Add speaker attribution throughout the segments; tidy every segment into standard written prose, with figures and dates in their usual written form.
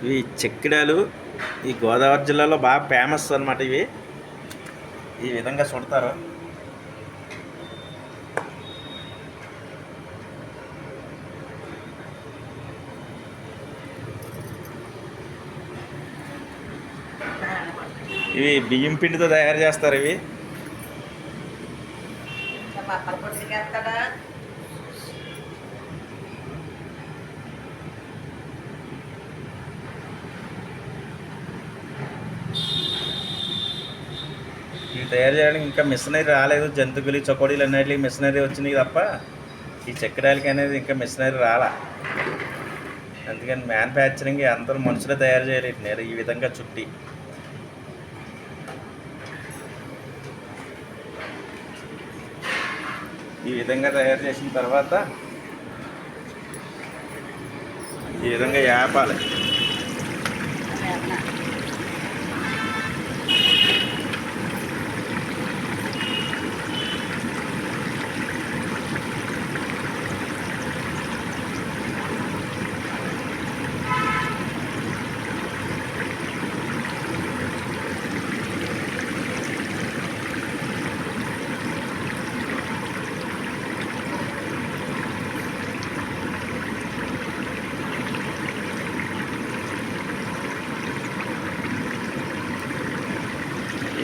Speaker 1: ఇవి చెక్కిడాలు ఈ గోదావరి జిల్లాలో బాగా ఫేమస్ అన్నమాట. ఇవి ఈ విధంగా చుడతారు. ఇవి బియ్యం పిండితో తయారు చేస్తారు. ఇవి ఇవి తయారు చేయడానికి ఇంకా మిషనరీ రాలేదు. జంతువులు చకోడీలు అన్నిటికి మిషనరీ వచ్చినాయి తప్ప ఈ చెక్కడాలకి అనేది ఇంకా మిషనరీ రాలా. అందుకని మ్యానుఫ్యాక్చరింగ్ అందరూ మనుషులే తయారు చేయలేరు. ఈ విధంగా చుట్టి ఈ విధంగా తయారు చేసిన తర్వాత ఈ విధంగా వేపాలి.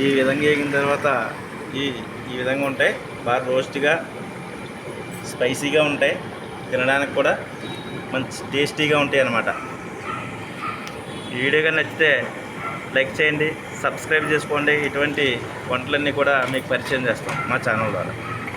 Speaker 1: ఈ విధంగా వేగిన తర్వాత ఈ విధంగా ఉంటాయి. బాగా రోస్ట్గా స్పైసీగా ఉంటాయి. తినడానికి కూడా మంచి టేస్టీగా ఉంటాయి అన్నమాట. ఈ వీడియో కానీ నచ్చితే లైక్ చేయండి, సబ్స్క్రైబ్ చేసుకోండి. ఇటువంటి వంటలన్నీ కూడా మీకు పరిచయం చేస్తాం మా ఛానల్ ద్వారా.